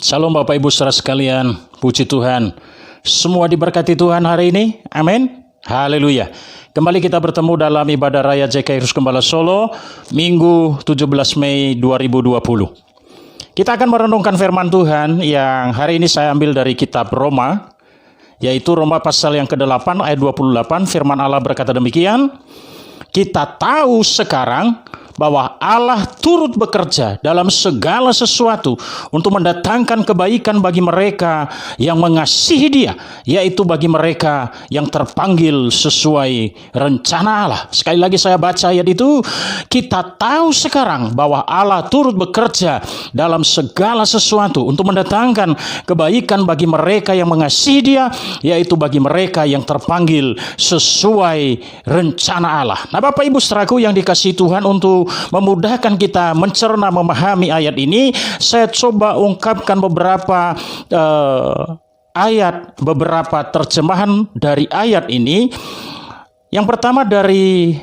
Shalom Bapak Ibu saudara sekalian, puji Tuhan. Semua diberkati Tuhan hari ini, amin. Haleluya. Kembali kita bertemu dalam ibadah raya GKI Yesus Gembala Solo, Minggu 17 Mei 2020. Kita akan merenungkan firman Tuhan yang hari ini saya ambil dari kitab Roma, yaitu Roma pasal yang ke-8 ayat 28. Firman Allah berkata demikian, kita tahu sekarang bahwa Allah turut bekerja dalam segala sesuatu untuk mendatangkan kebaikan bagi mereka yang mengasihi Dia, yaitu bagi mereka yang terpanggil sesuai rencana Allah. Sekali lagi saya baca ayat itu, kita tahu sekarang bahwa Allah turut bekerja dalam segala sesuatu untuk mendatangkan kebaikan bagi mereka yang mengasihi Dia, yaitu bagi mereka yang terpanggil sesuai rencana Allah. Nah, Bapak Ibu saudaraku yang dikasihi Tuhan, untuk memudahkan kita mencerna memahami ayat ini, saya coba ungkapkan beberapa ayat, beberapa terjemahan dari ayat ini. Yang pertama dari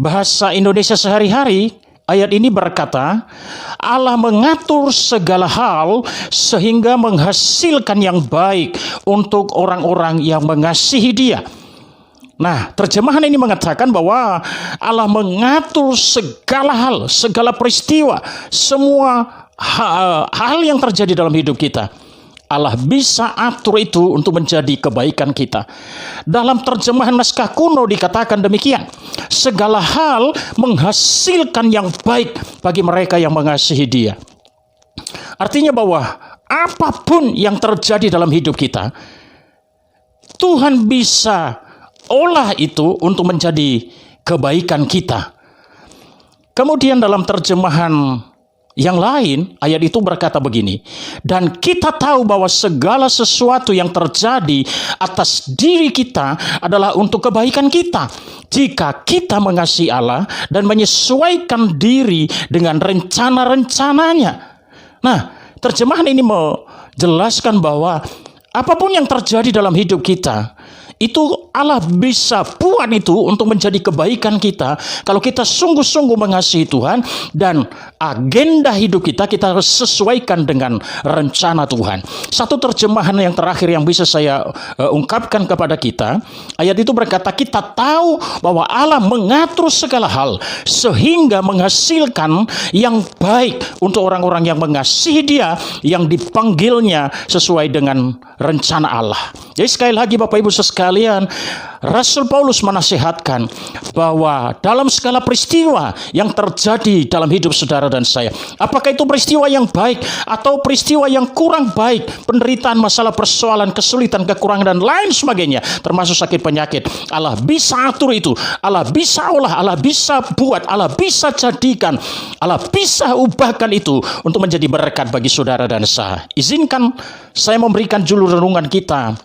bahasa Indonesia sehari-hari, ayat ini berkata, Allah mengatur segala hal sehingga menghasilkan yang baik untuk orang-orang yang mengasihi Dia. Nah, terjemahan ini mengatakan bahwa Allah mengatur segala hal, segala peristiwa, semua hal yang terjadi dalam hidup kita. Allah bisa atur itu untuk menjadi kebaikan kita. Dalam terjemahan naskah kuno dikatakan demikian, segala hal menghasilkan yang baik bagi mereka yang mengasihi Dia. Artinya bahwa apapun yang terjadi dalam hidup kita, Tuhan bisa olah itu untuk menjadi kebaikan kita. Kemudian dalam terjemahan yang lain, ayat itu berkata begini, dan kita tahu bahwa segala sesuatu yang terjadi atas diri kita adalah untuk kebaikan kita, jika kita mengasihi Allah dan menyesuaikan diri dengan rencana-rencananya. Nah, terjemahan ini menjelaskan bahwa apapun yang terjadi dalam hidup kita, itu Allah bisa buat itu untuk menjadi kebaikan kita kalau kita sungguh-sungguh mengasihi Tuhan, dan agenda hidup kita harus sesuaikan dengan rencana Tuhan. Satu terjemahan yang terakhir yang bisa saya ungkapkan kepada kita, ayat itu berkata, kita tahu bahwa Allah mengatur segala hal sehingga menghasilkan yang baik untuk orang-orang yang mengasihi Dia, yang dipanggilnya sesuai dengan rencana Allah. Jadi sekali lagi Bapak Ibu sekalian, Rasul Paulus menasihatkan bahwa dalam segala peristiwa yang terjadi dalam hidup saudara dan saya, apakah itu peristiwa yang baik atau peristiwa yang kurang baik, penderitaan, masalah, persoalan, kesulitan, kekurangan, dan lain sebagainya, termasuk sakit penyakit, Allah bisa atur itu, Allah bisa olah, Allah bisa buat, Allah bisa jadikan, Allah bisa ubahkan itu untuk menjadi berkat bagi saudara dan saya. Izinkan saya memberikan judul renungan kita,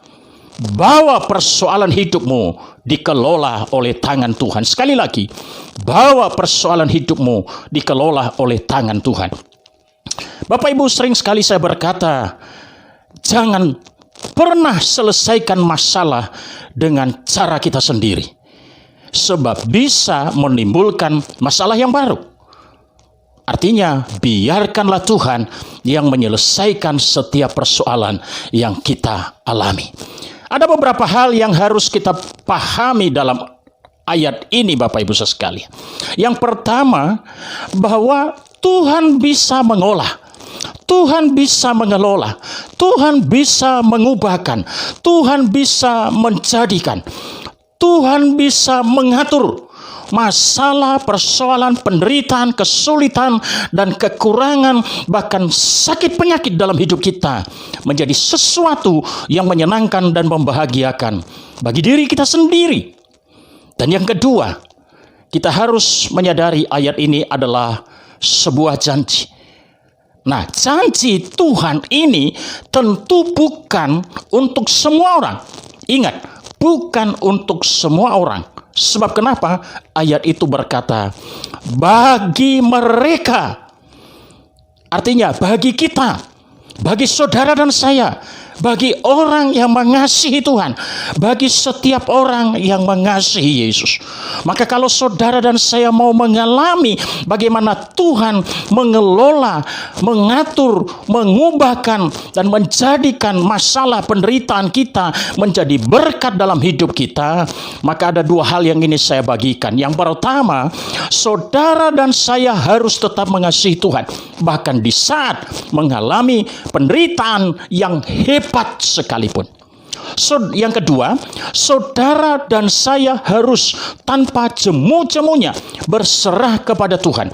bahwa persoalan hidupmu dikelola oleh tangan Tuhan. Sekali lagi, bahwa persoalan hidupmu dikelola oleh tangan Tuhan. Bapak Ibu, sering sekali saya berkata, jangan pernah selesaikan masalah dengan cara kita sendiri, sebab bisa menimbulkan masalah yang baru. Artinya, biarkanlah Tuhan yang menyelesaikan setiap persoalan yang kita alami. Ada beberapa hal yang harus kita pahami dalam ayat ini Bapak Ibu sekalian. Yang pertama, bahwa Tuhan bisa mengolah, Tuhan bisa mengelola, Tuhan bisa mengubahkan, Tuhan bisa menjadikan, Tuhan bisa mengatur masalah, persoalan, penderitaan, kesulitan, dan kekurangan, bahkan sakit penyakit dalam hidup kita menjadi sesuatu yang menyenangkan dan membahagiakan bagi diri kita sendiri. Dan yang kedua, kita harus menyadari ayat ini adalah sebuah janji. Nah, janji Tuhan ini tentu bukan untuk semua orang. Ingat, bukan untuk semua orang. Sebab kenapa? Ayat itu berkata, bagi mereka. Artinya bagi kita, bagi saudara dan saya, bagi orang yang mengasihi Tuhan, bagi setiap orang yang mengasihi Yesus. Maka kalau saudara dan saya mau mengalami bagaimana Tuhan mengelola, mengatur, mengubahkan, dan menjadikan masalah penderitaan kita menjadi berkat dalam hidup kita, maka ada dua hal yang ini saya bagikan. Yang pertama, saudara dan saya harus tetap mengasihi Tuhan, bahkan di saat mengalami penderitaan yang hebat sekalipun. Yang kedua, saudara dan saya harus tanpa jemu-jemunya berserah kepada Tuhan.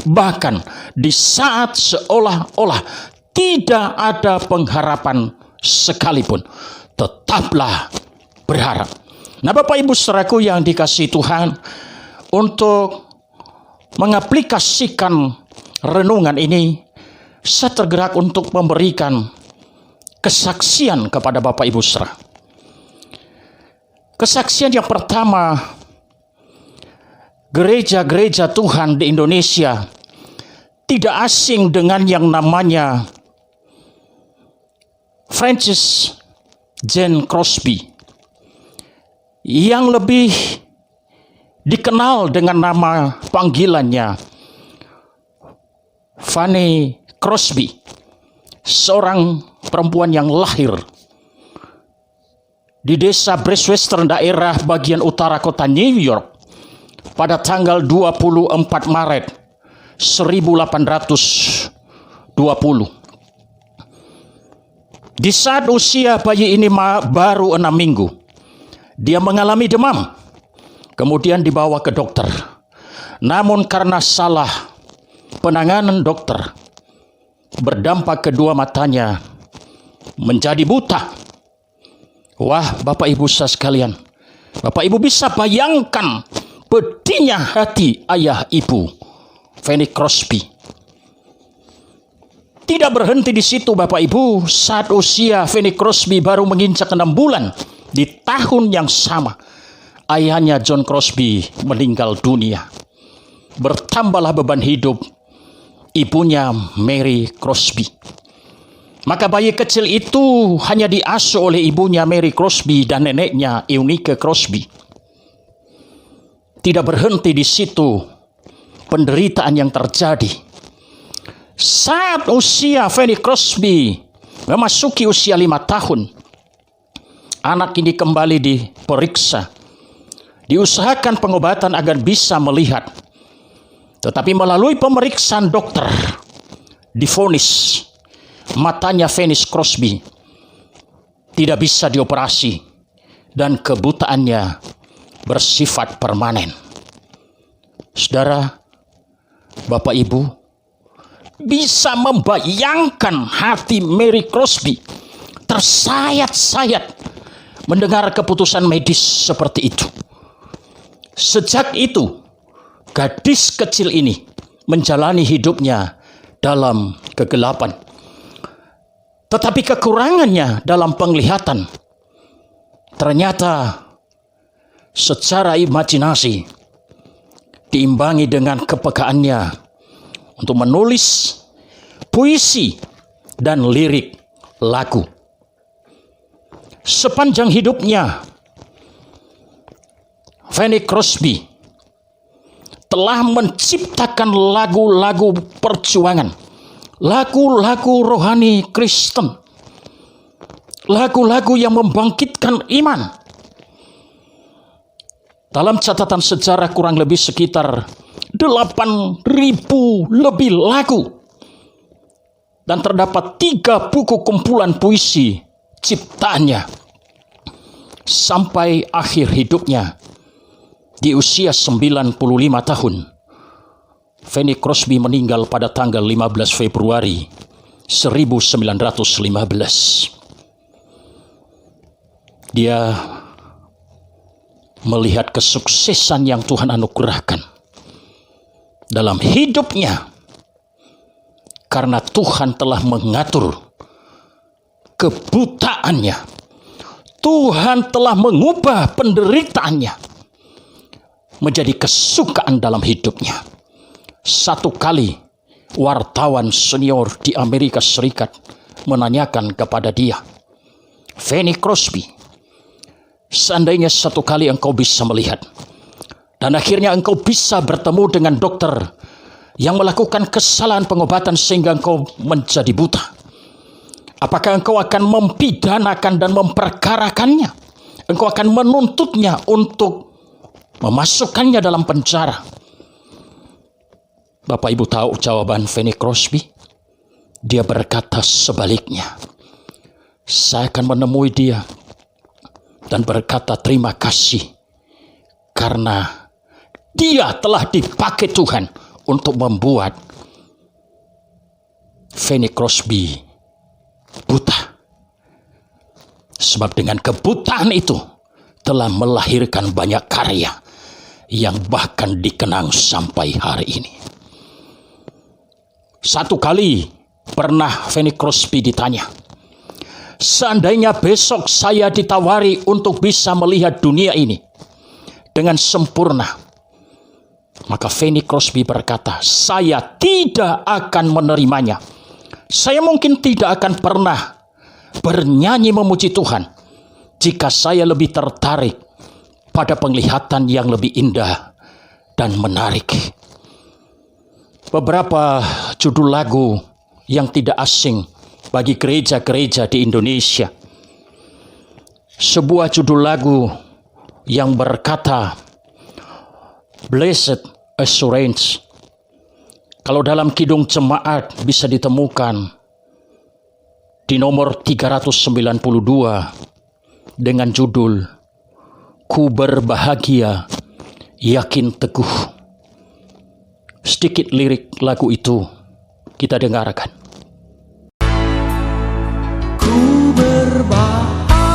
Bahkan di saat seolah-olah tidak ada pengharapan sekalipun, tetaplah berharap. Nah, Bapak Ibu saudaraku yang dikasihi Tuhan, untuk mengaplikasikan renungan ini, saya tergerak untuk memberikan kesaksian kepada Bapak Ibu saudara. Kesaksian yang pertama, gereja-gereja Tuhan di Indonesia tidak asing dengan yang namanya Francis Jane Crosby, yang lebih dikenal dengan nama panggilannya Fanny Crosby, seorang perempuan yang lahir di desa Western, daerah bagian utara kota New York, pada tanggal 24 Maret 1820. Di saat usia bayi ini baru 6 minggu, dia mengalami demam, kemudian dibawa ke dokter. Namun karena salah penanganan dokter, berdampak kedua matanya menjadi buta. Wah, Bapak Ibu sekalian, Bapak Ibu bisa bayangkan pedihnya hati ayah ibu Fanny Crosby. Tidak berhenti di situ, Bapak Ibu. Saat usia Fanny Crosby baru menginjak 6 bulan, di tahun yang sama ayahnya John Crosby meninggal dunia. Bertambahlah beban hidup ibunya Mary Crosby. Maka bayi kecil itu hanya diasuh oleh ibunya Mary Crosby dan neneknya Eunice Crosby. Tidak berhenti di situ penderitaan yang terjadi. Saat usia Fanny Crosby memasuki usia 5 tahun, anak ini kembali diperiksa, diusahakan pengobatan agar bisa melihat. Tetapi melalui pemeriksaan dokter, divonis matanya Fanny Crosby tidak bisa dioperasi dan kebutaannya bersifat permanen. Saudara, Bapak Ibu, bisa membayangkan hati Mary Crosby tersayat-sayat mendengar keputusan medis seperti itu. Sejak itu, gadis kecil ini menjalani hidupnya dalam kegelapan. Tetapi kekurangannya dalam penglihatan ternyata secara imajinasi diimbangi dengan kepekaannya untuk menulis puisi dan lirik lagu. Sepanjang hidupnya, Fanny Crosby telah menciptakan lagu-lagu perjuangan, lagu-lagu rohani Kristen, lagu-lagu yang membangkitkan iman. Dalam catatan sejarah kurang lebih sekitar 8.000 lebih lagu, dan terdapat 3 buku kumpulan puisi ciptaannya. Sampai akhir hidupnya di usia 95 tahun, Fanny Crosby meninggal pada tanggal 15 Februari 1915. Dia melihat kesuksesan yang Tuhan anugerahkan dalam hidupnya karena Tuhan telah mengatur kebutaannya. Tuhan telah mengubah penderitaannya menjadi kesukaan dalam hidupnya. Satu kali wartawan senior di Amerika Serikat menanyakan kepada dia, "Fanny Crosby, seandainya satu kali engkau bisa melihat, dan akhirnya engkau bisa bertemu dengan dokter yang melakukan kesalahan pengobatan sehingga engkau menjadi buta, apakah engkau akan mempidanakan dan memperkarakannya? Engkau akan menuntutnya untuk memasukkannya dalam penjara?" Bapak Ibu tahu jawaban Fanny Crosby? Dia berkata sebaliknya. Saya akan menemui dia dan berkata terima kasih karena dia telah dipakai Tuhan untuk membuat Fanny Crosby buta. Sebab dengan kebutaan itu telah melahirkan banyak karya yang bahkan dikenang sampai hari ini. Satu kali pernah Fanny Crosby ditanya, "Seandainya besok saya ditawari untuk bisa melihat dunia ini dengan sempurna," maka Fanny Crosby berkata, "Saya tidak akan menerimanya. Saya mungkin tidak akan pernah bernyanyi memuji Tuhan jika saya lebih tertarik pada penglihatan yang lebih indah dan menarik." Beberapa judul lagu yang tidak asing bagi gereja-gereja di Indonesia. Sebuah judul lagu yang berkata, "Blessed Assurance." Kalau dalam kidung jemaat bisa ditemukan di nomor 392 dengan judul "Ku berbahagia, yakin teguh." Sedikit lirik lagu itu kita dengarkan. Ku berbahagia,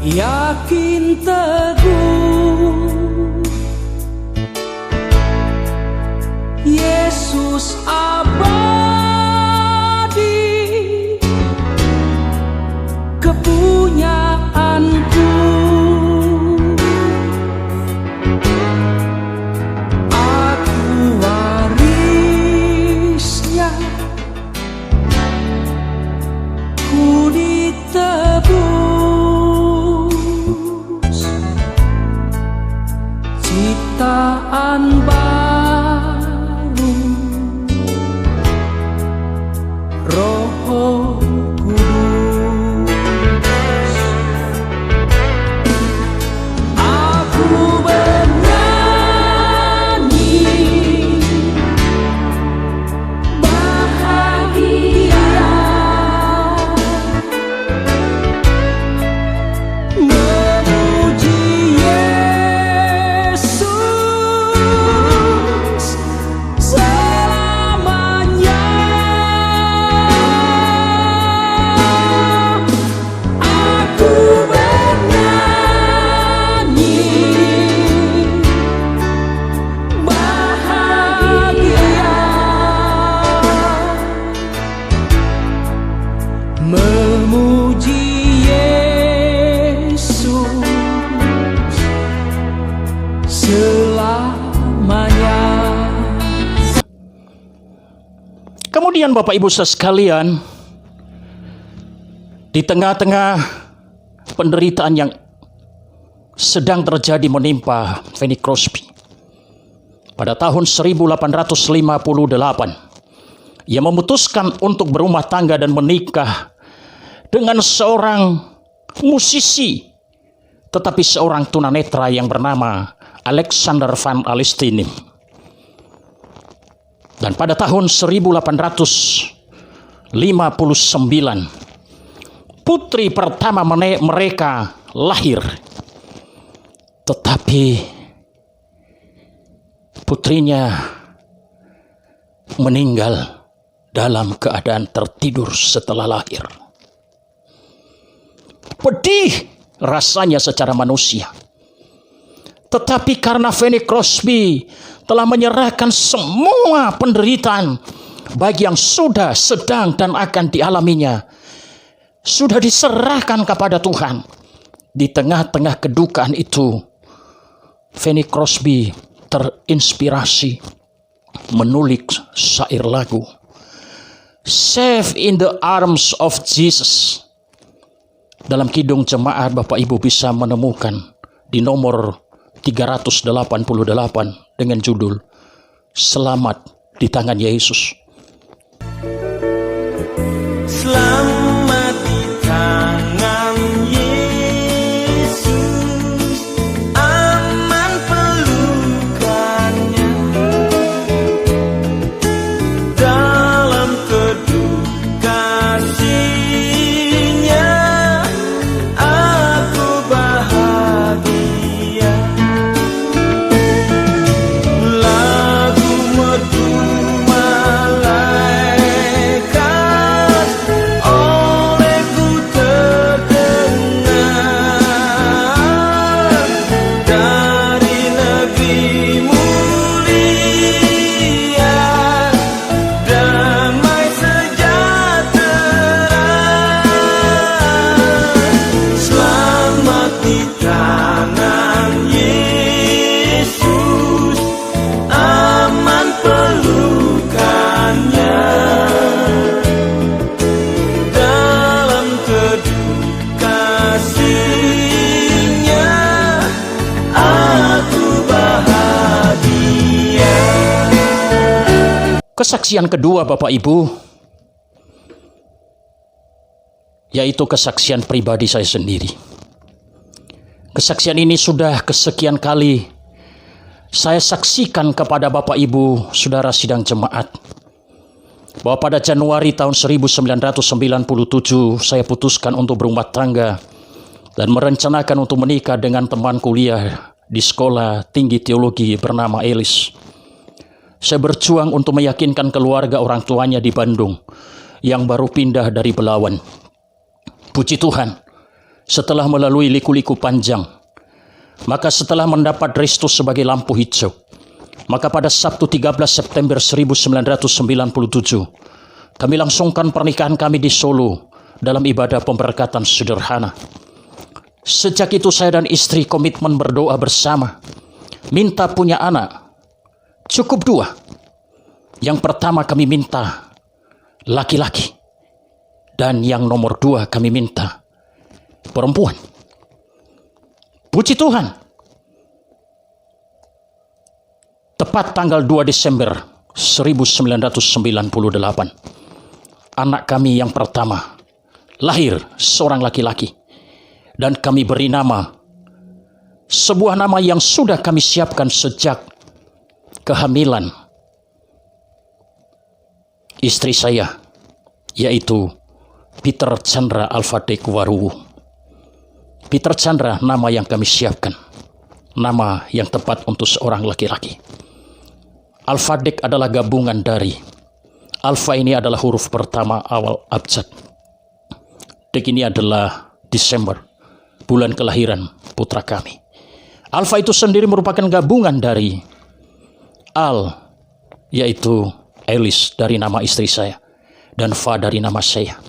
yakin teguh, Yesus abadi, kepunyaanku. Ciptaan baru, Roh Kudus. Aku bernyanyi bahagia, memuji Yesus selamanya. Kemudian Bapak Ibu sekalian, di tengah-tengah penderitaan yang sedang terjadi menimpa Fanny Crosby, pada tahun 1858, ia memutuskan untuk berumah tangga dan menikah dengan seorang musisi, tetapi seorang tunanetra yang bernama Alexander van Alstine. Dan pada tahun 1859, putri pertama mereka lahir. Tetapi putrinya meninggal dalam keadaan tertidur setelah lahir. Pedih rasanya secara manusia. Tetapi karena Fanny Crosby telah menyerahkan semua penderitaan baik yang sudah, sedang, dan akan dialaminya, sudah diserahkan kepada Tuhan. Di tengah-tengah kedukaan itu, Fanny Crosby terinspirasi menulis syair lagu. Safe in the arms of Jesus. Dalam kidung jemaat Bapak Ibu bisa menemukan di nomor 388 dengan judul Selamat di tangan Yesus. Selamat di tangan Yesus, aman pelukannya, dalam teduh kasih-Nya aku bahagia. Lagu merdu malaikat olehku terdengar, dari negeri mulia damai sejahtera. Selamat di tangan Yesus, aman pelukannya, dalam teduh kasih-Nya aku bahagia. Kesaksian kedua Bapak Ibu, yaitu kesaksian pribadi saya sendiri. Kesaksian ini sudah kesekian kali saya saksikan kepada Bapak Ibu, saudara sidang jemaat, bahwa pada Januari tahun 1997 saya putuskan untuk berumah tangga dan merencanakan untuk menikah dengan teman kuliah di sekolah tinggi teologi bernama Elis. Saya berjuang untuk meyakinkan keluarga orang tuanya di Bandung yang baru pindah dari Belawan. Puji Tuhan, setelah melalui liku-liku panjang, maka setelah mendapat restu sebagai lampu hijau, maka pada Sabtu 13 September 1997, kami langsungkan pernikahan kami di Solo dalam ibadah pemberkatan sederhana. Sejak itu saya dan istri komitmen berdoa bersama, minta punya anak, cukup 2. Yang pertama kami minta laki-laki, dan yang nomor 2 kami minta perempuan. Puji Tuhan, tepat tanggal 2 Desember 1998, anak kami yang pertama lahir seorang laki-laki, dan kami beri nama, sebuah nama yang sudah kami siapkan sejak kehamilan istri saya, yaitu Peter Chandra Alfadek Waruwu. Peter Chandra nama yang kami siapkan, nama yang tepat untuk seorang laki-laki. Alfadek adalah gabungan dari, Alfa ini adalah huruf pertama awal abjad, Dek ini adalah Desember, bulan kelahiran putra kami. Alfa itu sendiri merupakan gabungan dari Al, yaitu Elis dari nama istri saya, dan Fa dari nama saya.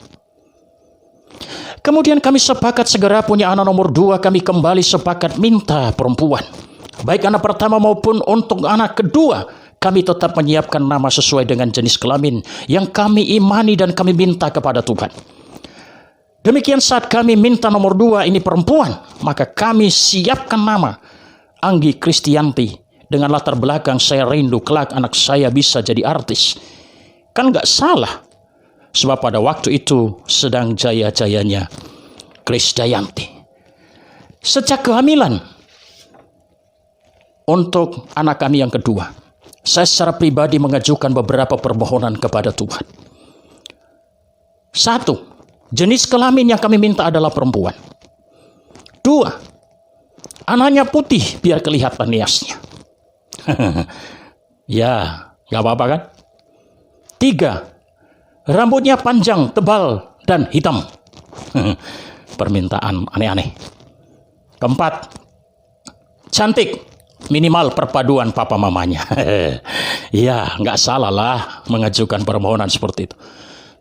Kemudian kami sepakat segera punya anak nomor 2, kami kembali sepakat minta perempuan. Baik anak pertama maupun untuk anak kedua, kami tetap menyiapkan nama sesuai dengan jenis kelamin yang kami imani dan kami minta kepada Tuhan. Demikian saat kami minta nomor 2 ini perempuan, maka kami siapkan nama Anggi Kristianti dengan latar belakang saya rindu kelak anak saya bisa jadi artis. Kan gak salah. Sebab pada waktu itu sedang jaya-jayanya Krisdayanti. Sejak kehamilan untuk anak kami yang kedua, saya secara pribadi mengajukan beberapa permohonan kepada Tuhan. 1. Jenis kelamin yang kami minta adalah perempuan. 2. Anaknya putih biar kelihatan niasnya. Ya, gak apa-apa kan? 3. Rambutnya panjang, tebal, dan hitam. Permintaan aneh-aneh. 4. Cantik, minimal perpaduan papa mamanya. Ya, nggak salah lah mengajukan permohonan seperti itu.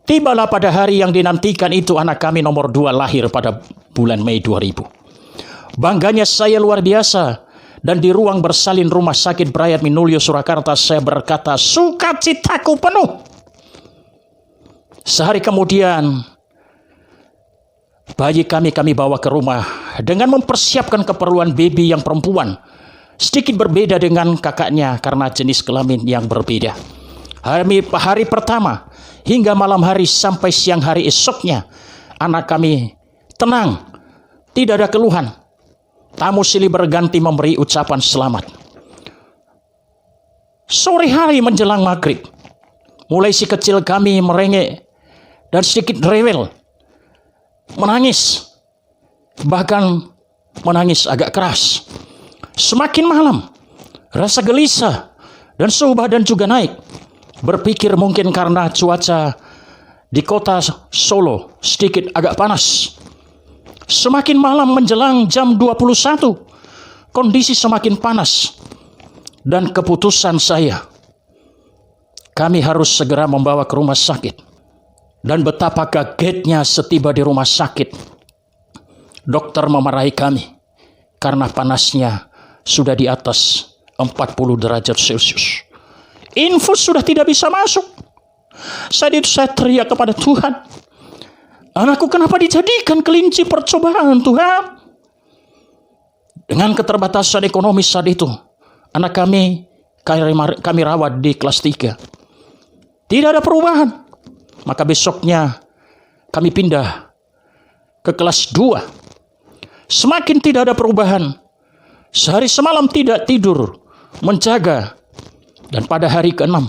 Tibalah pada hari yang dinantikan itu, anak kami nomor 2 lahir pada bulan Mei 2000. Bangganya saya luar biasa. Dan di ruang bersalin Rumah Sakit Brayat Minulyo Surakarta, saya berkata, sukacitaku penuh. Sehari kemudian, bayi kami bawa ke rumah dengan mempersiapkan keperluan baby yang perempuan. Sedikit berbeda dengan kakaknya karena jenis kelamin yang berbeda. Hari pertama hingga malam hari sampai siang hari esoknya, anak kami tenang, tidak ada keluhan. Tamu silih berganti memberi ucapan selamat. Sore hari menjelang maghrib, mulai si kecil kami merengek dan sedikit rewel, menangis, bahkan menangis agak keras. Semakin malam, rasa gelisah dan suhu badan juga naik. Berpikir mungkin karena cuaca di kota Solo sedikit agak panas. Semakin malam menjelang jam 21, kondisi semakin panas. Dan keputusan saya, kami harus segera membawa ke rumah sakit. Dan betapa kagetnya setiba di rumah sakit. Dokter memarahi kami karena panasnya sudah di atas 40 derajat Celcius. Infus sudah tidak bisa masuk. Saat itu saya teriak kepada Tuhan, anakku kenapa dijadikan kelinci percobaan, Tuhan? Dengan keterbatasan ekonomi saat itu, anak kami rawat di kelas 3. Tidak ada perubahan. Maka besoknya kami pindah ke kelas 2. Semakin tidak ada perubahan. Sehari semalam tidak tidur, menjaga. Dan pada hari ke-6,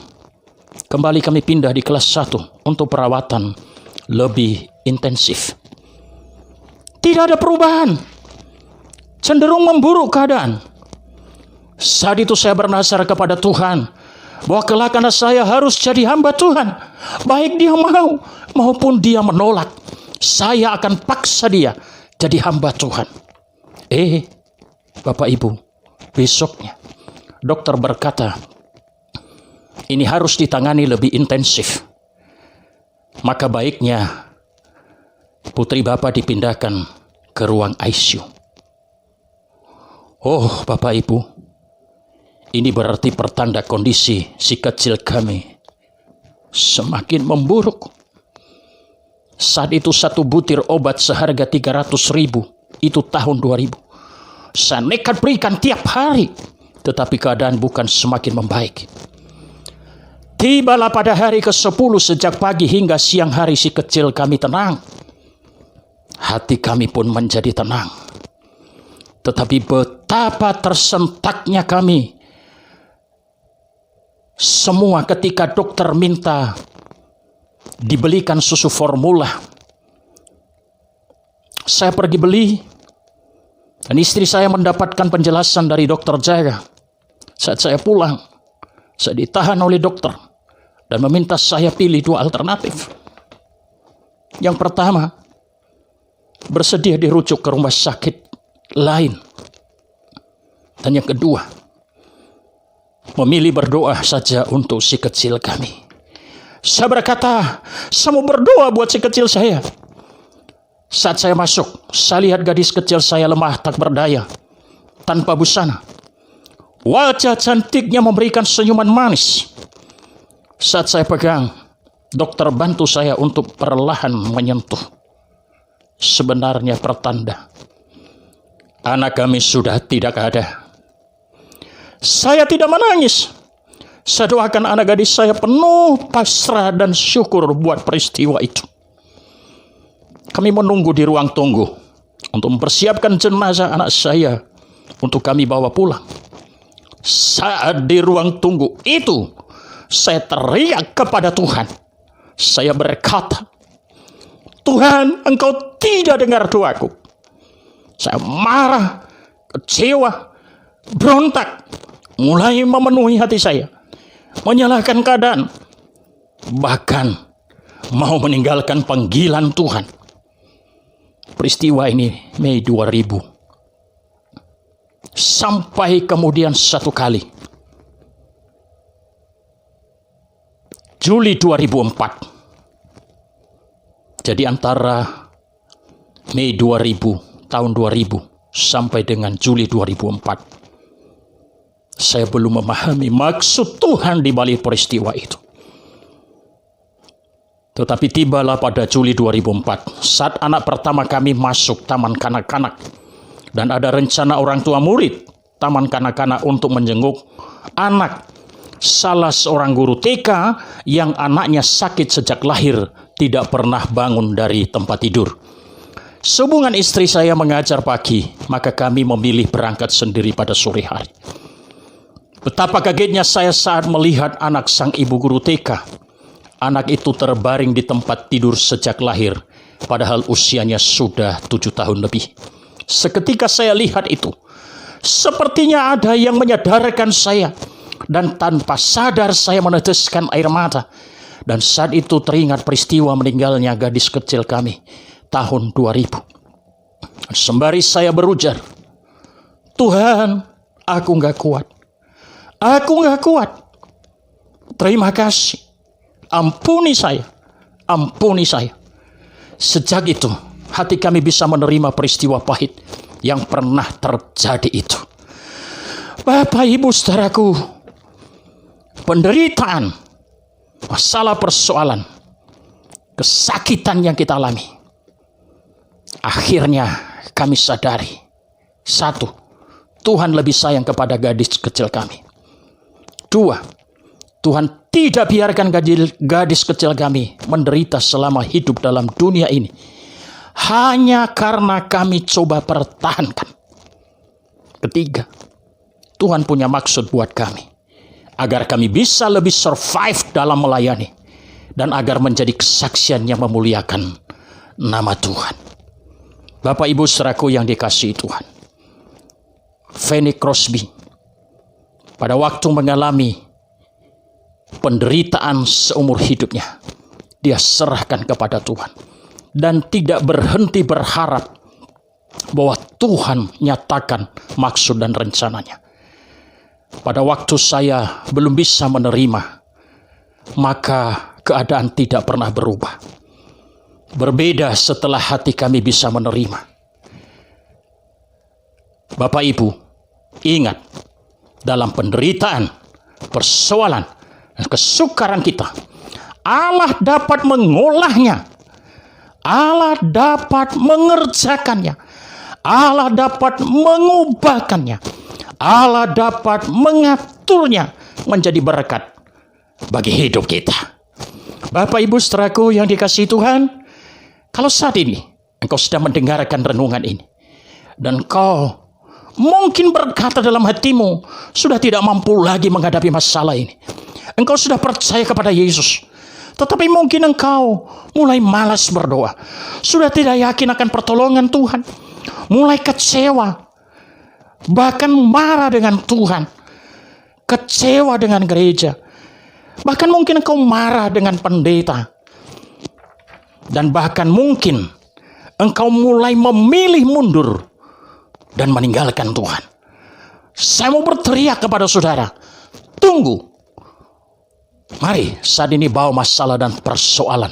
kembali kami pindah di kelas 1 untuk perawatan lebih intensif. Tidak ada perubahan. Cenderung memburuk keadaan. Saat itu saya bernazar kepada Tuhan bahwa kelak anak saya harus jadi hamba Tuhan. Baik dia mau maupun dia menolak, saya akan paksa dia jadi hamba Tuhan. Bapak Ibu, besoknya dokter berkata, ini harus ditangani lebih intensif. Maka baiknya putri Bapak dipindahkan ke ruang ICU. Oh Bapak Ibu, ini berarti pertanda kondisi si kecil kami semakin memburuk. Saat itu satu butir obat seharga 300.000, itu tahun 2000. Saya nekat berikan tiap hari, tetapi keadaan bukan semakin membaik. Tibalah pada hari ke-10 sejak pagi hingga siang hari si kecil kami tenang. Hati kami pun menjadi tenang. Tetapi betapa tersentaknya kami semua ketika dokter minta dibelikan susu formula. Saya pergi beli dan istri saya mendapatkan penjelasan dari dokter jaga. Saat saya pulang, saya ditahan oleh dokter dan meminta saya pilih 2 alternatif. Yang pertama, bersedia dirujuk ke rumah sakit lain. Dan yang kedua, memilih berdoa saja untuk si kecil kami. Saya berkata, saya mau berdoa buat si kecil saya. Saat saya masuk, saya lihat gadis kecil saya lemah tak berdaya, tanpa busana. Wajah cantiknya memberikan senyuman manis. Saat saya pegang, dokter bantu saya untuk perlahan menyentuh. Sebenarnya pertanda anak kami sudah tidak ada. Saya tidak menangis. Saya doakan anak gadis saya penuh pasrah dan syukur buat peristiwa itu. Kami menunggu di ruang tunggu untuk mempersiapkan jenazah anak saya untuk kami bawa pulang. Saat di ruang tunggu itu, saya teriak kepada Tuhan. Saya berkata, Tuhan, Engkau tidak dengar doaku. Saya marah, kecewa, berontak, mulai memenuhi hati saya, menyalahkan keadaan, bahkan mau meninggalkan panggilan Tuhan. Peristiwa ini Mei 2000. Sampai kemudian satu kali, Juli 2004. Jadi antara Mei 2000, tahun 2000, sampai dengan Juli 2004, saya belum memahami maksud Tuhan di balik peristiwa itu. Tetapi tibalah pada Juli 2004, saat anak pertama kami masuk taman kanak-kanak. Dan ada rencana orang tua murid taman kanak-kanak untuk menjenguk anak salah seorang guru TK yang anaknya sakit sejak lahir, tidak pernah bangun dari tempat tidur. Sehubungan istri saya mengajar pagi, maka kami memilih berangkat sendiri pada sore hari. Betapa kagetnya saya saat melihat anak sang ibu guru TK. Anak itu terbaring di tempat tidur sejak lahir, padahal usianya sudah 7 tahun lebih. Seketika saya lihat itu, sepertinya ada yang menyadarkan saya, dan tanpa sadar saya meneteskan air mata. Dan saat itu teringat peristiwa meninggalnya gadis kecil kami, tahun 2000. Sembari saya berujar, Tuhan, aku nggak kuat. Aku nggak kuat. Terima kasih. Ampuni saya. Ampuni saya. Sejak itu, hati kami bisa menerima peristiwa pahit yang pernah terjadi itu. Bapak, Ibu, saudaraku, penderitaan, masalah, persoalan, kesakitan yang kita alami, akhirnya kami sadari, satu, Tuhan lebih sayang kepada gadis kecil kami. Dua, Tuhan tidak biarkan gadis kecil kami menderita selama hidup dalam dunia ini, hanya karena kami coba pertahankan. Ketiga, Tuhan punya maksud buat kami, agar kami bisa lebih survive dalam melayani, dan agar menjadi kesaksian yang memuliakan nama Tuhan. Bapak, Ibu, saudaraku yang dikasihi Tuhan, Fanny Crosby pada waktu mengalami penderitaan seumur hidupnya, dia serahkan kepada Tuhan dan tidak berhenti berharap bahwa Tuhan nyatakan maksud dan rencananya. Pada waktu saya belum bisa menerima, maka keadaan tidak pernah berubah. Berbeda setelah hati kami bisa menerima. Bapak, Ibu, ingat, dalam penderitaan, persoalan, dan kesukaran kita, Allah dapat mengolahnya, Allah dapat mengerjakannya, Allah dapat mengubahkannya, Allah dapat mengaturnya menjadi berkat bagi hidup kita. Bapak, Ibu, saudaraku yang dikasihi Tuhan, kalau saat ini engkau sedang mendengarkan renungan ini, dan kau mungkin berkata dalam hatimu, sudah tidak mampu lagi menghadapi masalah ini. Engkau sudah percaya kepada Yesus, tetapi mungkin engkau mulai malas berdoa, sudah tidak yakin akan pertolongan Tuhan, mulai kecewa, bahkan marah dengan Tuhan, kecewa dengan gereja, bahkan mungkin engkau marah dengan pendeta, dan bahkan mungkin engkau mulai memilih mundur dan meninggalkan Tuhan. Saya mau berteriak kepada saudara, tunggu. Mari saat ini bawa masalah dan persoalan,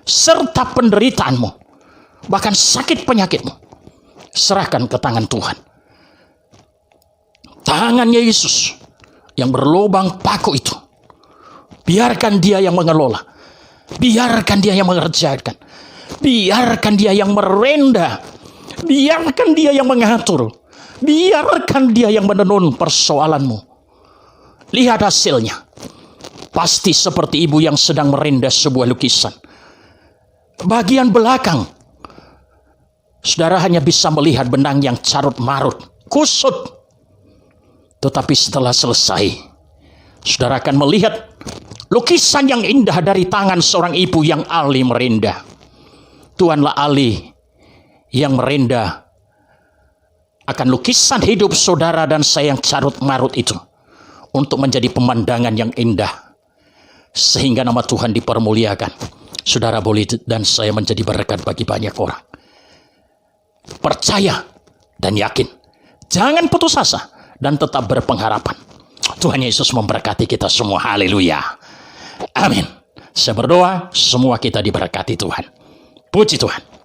serta penderitaanmu, bahkan sakit penyakitmu, serahkan ke tangan Tuhan. Tangannya Yesus yang berlubang paku itu, biarkan dia yang mengelola, biarkan dia yang mengerjakan, biarkan dia yang merendah, biarkan dia yang mengatur, biarkan dia yang menenun persoalanmu. Lihat hasilnya. Pasti seperti ibu yang sedang merendah sebuah lukisan. Bagian belakang, saudara hanya bisa melihat benang yang carut-marut, kusut. Tetapi setelah selesai, saudara akan melihat lukisan yang indah dari tangan seorang ibu yang ahli merendah. Tuhanlah ahli yang merendah akan lukisan hidup saudara dan saya yang carut-marut itu, untuk menjadi pemandangan yang indah, sehingga nama Tuhan dipermuliakan. Saudara boleh dan saya menjadi berkat bagi banyak orang. Percaya dan yakin. Jangan putus asa dan tetap berpengharapan. Tuhan Yesus memberkati kita semua. Haleluya. Amin. Saya berdoa semua kita diberkati Tuhan. Puji Tuhan.